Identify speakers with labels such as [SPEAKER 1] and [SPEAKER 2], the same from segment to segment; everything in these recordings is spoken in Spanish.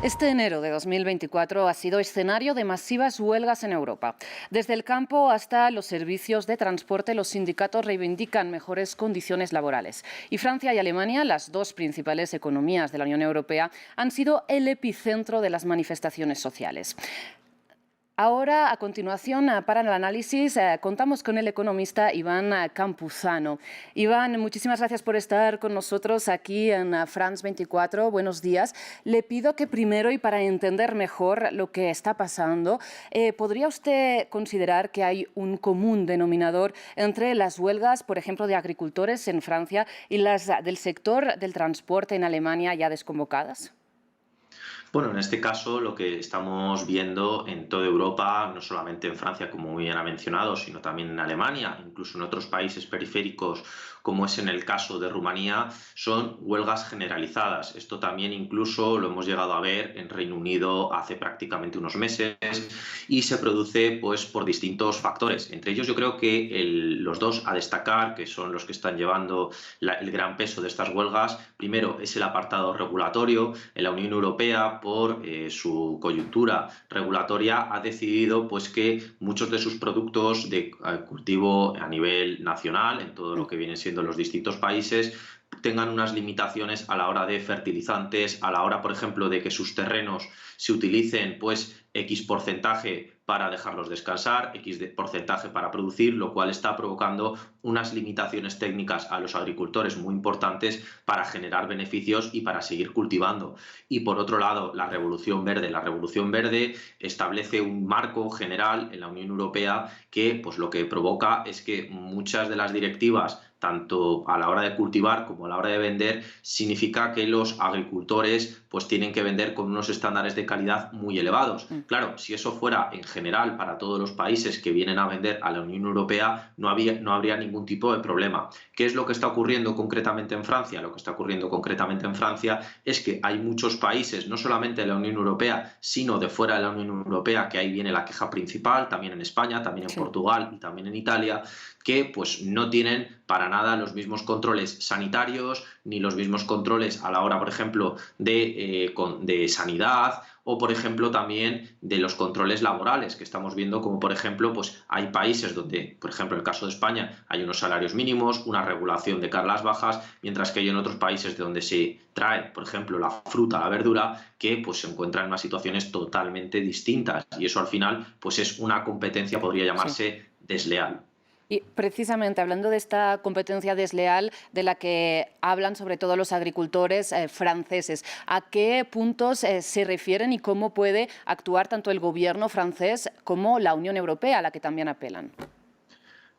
[SPEAKER 1] Este enero de 2024 ha sido escenario de masivas huelgas en Europa. Desde el campo hasta los servicios de transporte, los sindicatos reivindican mejores condiciones laborales. Y Francia y Alemania, las dos principales economías de la Unión Europea, han sido el epicentro de las manifestaciones sociales. Ahora, a continuación, para el análisis, contamos con el economista Iván Campuzano. Iván, muchísimas gracias por estar con nosotros aquí en France 24. Buenos días. Le pido que primero, y para entender mejor lo que está pasando, ¿podría usted considerar que hay un común denominador entre las huelgas, por ejemplo, de agricultores en Francia y las del sector del transporte en Alemania ya desconvocadas?
[SPEAKER 2] Bueno, en este caso lo que estamos viendo en toda Europa, no solamente en Francia, como muy bien ha mencionado, sino también en Alemania, incluso en otros países periféricos, como es en el caso de Rumanía, son huelgas generalizadas. Esto también incluso lo hemos llegado a ver en Reino Unido hace prácticamente unos meses y se produce pues por distintos factores. Entre ellos yo creo que los dos a destacar, que son los que están llevando el gran peso de estas huelgas, primero es el apartado regulatorio. En la Unión Europea, por su coyuntura regulatoria, ha decidido pues, que muchos de sus productos de cultivo a nivel nacional, en todo lo que vienen siendo los distintos países, tengan unas limitaciones a la hora de fertilizantes, a la hora, por ejemplo, de que sus terrenos se utilicen pues X porcentaje para dejarlos descansar, porcentaje para producir, lo cual está provocando unas limitaciones técnicas a los agricultores muy importantes para generar beneficios y para seguir cultivando. Y por otro lado, la Revolución Verde. La Revolución Verde establece un marco general en la Unión Europea que pues, lo que provoca es que muchas de las directivas, tanto a la hora de cultivar como a la hora de vender, significa que los agricultores pues tienen que vender con unos estándares de calidad muy elevados. Claro, si eso fuera en general para todos los países que vienen a vender a la Unión Europea, no habría ningún tipo de problema. ¿Qué es lo que está ocurriendo concretamente en Francia? Lo que está ocurriendo concretamente en Francia es que hay muchos países, no solamente de la Unión Europea, sino de fuera de la Unión Europea, que ahí viene la queja principal, también en España, también en
[SPEAKER 1] Sí.
[SPEAKER 2] Portugal y también en Italia, que pues no tienen para nada los mismos controles sanitarios ni los mismos controles a la hora, por ejemplo, de sanidad o, por ejemplo, también de los controles laborales, que estamos viendo como, por ejemplo, pues hay países donde, por ejemplo, en el caso de España, hay unos salarios mínimos, una regulación de cargas bajas, mientras que hay en otros países de donde se trae, por ejemplo, la fruta, la verdura, que pues se encuentran en unas situaciones totalmente distintas. Y eso al final pues es una competencia, podría
[SPEAKER 1] Sí.
[SPEAKER 2] llamarse desleal.
[SPEAKER 1] Y precisamente hablando de esta competencia desleal de la que hablan sobre todo los agricultores franceses, ¿a qué puntos se refieren y cómo puede actuar tanto el gobierno francés como la Unión Europea, a la que también apelan?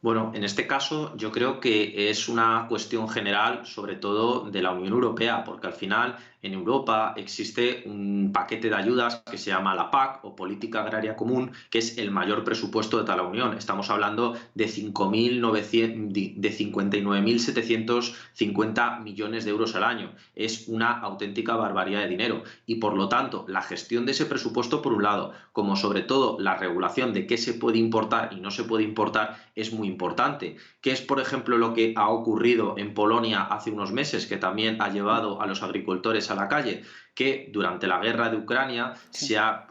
[SPEAKER 2] Bueno, en este caso yo creo que es una cuestión general, sobre todo de la Unión Europea, porque al final en Europa existe un paquete de ayudas que se llama la PAC o Política Agraria Común, que es el mayor presupuesto de toda la Unión. Estamos hablando de 59.750 millones de euros al año. Es una auténtica barbaridad de dinero y por lo tanto la gestión de ese presupuesto por un lado, como sobre todo la regulación de qué se puede importar y no se puede importar es muy importante, que es, por ejemplo, lo que ha ocurrido en Polonia hace unos meses, que también ha llevado a los agricultores a la calle, que durante la guerra de Ucrania
[SPEAKER 1] Sí.
[SPEAKER 2] se ha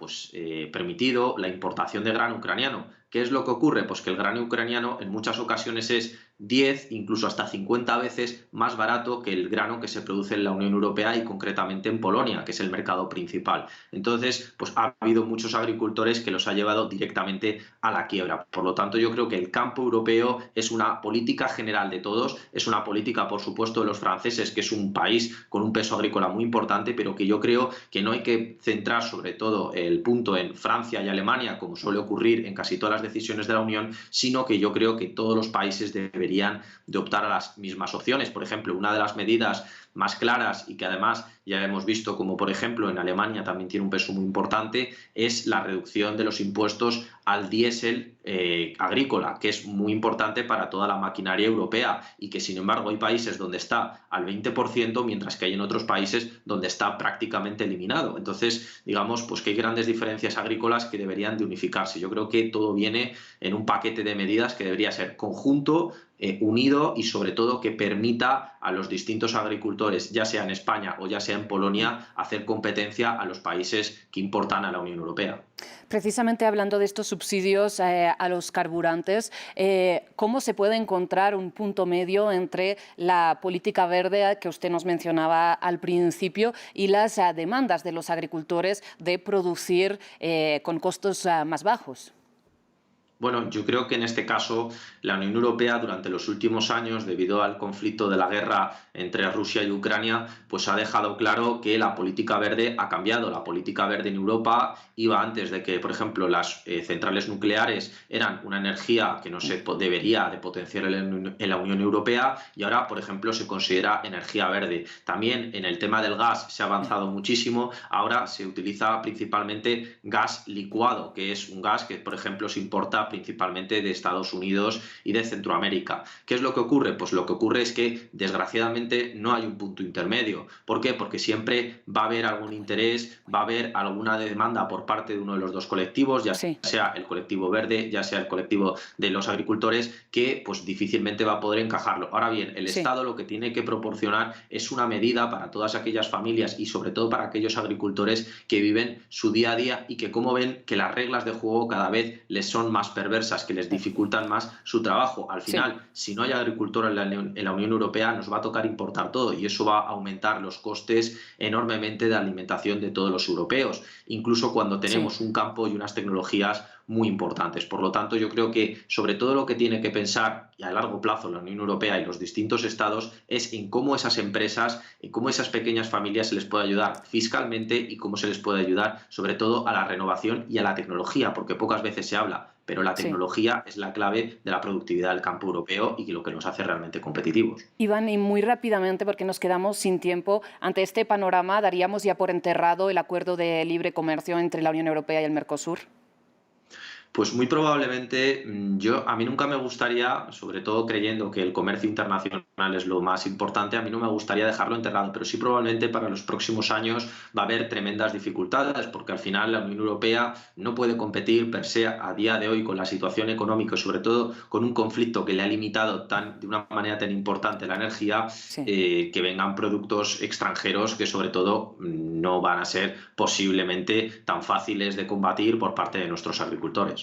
[SPEAKER 2] permitido la importación de grano ucraniano. ¿Qué es lo que ocurre? Pues que el grano ucraniano en muchas ocasiones es 10, incluso hasta 50 veces más barato que el grano que se produce en la Unión Europea y concretamente en Polonia, que es el mercado principal. Entonces, pues ha habido muchos agricultores que los ha llevado directamente a la quiebra. Por lo tanto, yo creo que el campo europeo es una política general de todos, es una política, por supuesto, de los franceses, que es un país con un peso agrícola muy importante, pero que yo creo que no hay que centrar sobre todo el punto en Francia y Alemania, como suele ocurrir en casi todas las decisiones de la Unión, sino que yo creo que todos los países deberían de optar a las mismas opciones. Por ejemplo, una de las medidas más claras y que además ya hemos visto como por ejemplo en Alemania también tiene un peso muy importante es la reducción de los impuestos al diésel agrícola, que es muy importante para toda la maquinaria europea y que sin embargo hay países donde está al 20%, mientras que hay en otros países donde está prácticamente eliminado. Entonces, digamos pues que hay grandes diferencias agrícolas que deberían de unificarse. Yo creo que todo viene en un paquete de medidas que debería ser conjunto, unido y sobre todo que permita a los distintos agricultores, ya sea en España o ya sea en Polonia, hacer competencia a los países que importan a la Unión Europea.
[SPEAKER 1] Precisamente hablando de estos subsidios a los carburantes, ¿cómo se puede encontrar un punto medio entre la política verde que usted nos mencionaba al principio y las demandas de los agricultores de producir con costos más bajos?
[SPEAKER 2] Bueno, yo creo que en este caso la Unión Europea durante los últimos años, debido al conflicto de la guerra entre Rusia y Ucrania, pues ha dejado claro que la política verde ha cambiado. La política verde en Europa iba antes de que, por ejemplo, las centrales nucleares eran una energía que no se debería de potenciar en la Unión Europea y ahora, por ejemplo, se considera energía verde. También en el tema del gas se ha avanzado muchísimo. Ahora se utiliza principalmente gas licuado, que es un gas que, por ejemplo, se importa principalmente de Estados Unidos y de Centroamérica. ¿Qué es lo que ocurre? Pues lo que ocurre es que, desgraciadamente, no hay un punto intermedio. ¿Por qué? Porque siempre va a haber algún interés, va a haber alguna demanda por parte de uno de los dos colectivos, ya
[SPEAKER 1] Sí,
[SPEAKER 2] sea el colectivo verde, ya sea el colectivo de los agricultores, que pues difícilmente va a poder encajarlo. Ahora bien, el
[SPEAKER 1] sí,
[SPEAKER 2] Estado lo que tiene que proporcionar es una medida para todas aquellas familias y sobre todo para aquellos agricultores que viven su día a día y que, como ven, que las reglas de juego cada vez les son más perversas, que les dificultan más su trabajo. Al
[SPEAKER 1] sí,
[SPEAKER 2] final, si no hay agricultura en la Unión Europea, nos va a tocar importar todo y eso va a aumentar los costes enormemente de alimentación de todos los europeos, incluso cuando
[SPEAKER 1] sí.
[SPEAKER 2] tenemos un campo y unas tecnologías muy importantes. Por lo tanto, yo creo que sobre todo lo que tiene que pensar y a largo plazo la Unión Europea y los distintos estados es en cómo esas empresas, en cómo esas pequeñas familias se les puede ayudar fiscalmente y cómo se les puede ayudar sobre todo a la renovación y a la tecnología, porque pocas veces se habla, pero la
[SPEAKER 1] Sí.
[SPEAKER 2] tecnología es la clave de la productividad del campo europeo y lo que nos hace realmente competitivos.
[SPEAKER 1] Iván, y muy rápidamente, porque nos quedamos sin tiempo, ante este panorama, ¿daríamos ya por enterrado el acuerdo de libre comercio entre la Unión Europea y el Mercosur?
[SPEAKER 2] Pues muy probablemente a mí nunca me gustaría, sobre todo creyendo que el comercio internacional es lo más importante, a mí no me gustaría dejarlo enterrado, pero sí probablemente para los próximos años va a haber tremendas dificultades porque al final la Unión Europea no puede competir per se a día de hoy con la situación económica y sobre todo con un conflicto que le ha limitado de una manera tan importante la energía,
[SPEAKER 1] Sí.
[SPEAKER 2] que vengan productos extranjeros que sobre todo no van a ser posiblemente tan fáciles de combatir por parte de nuestros agricultores.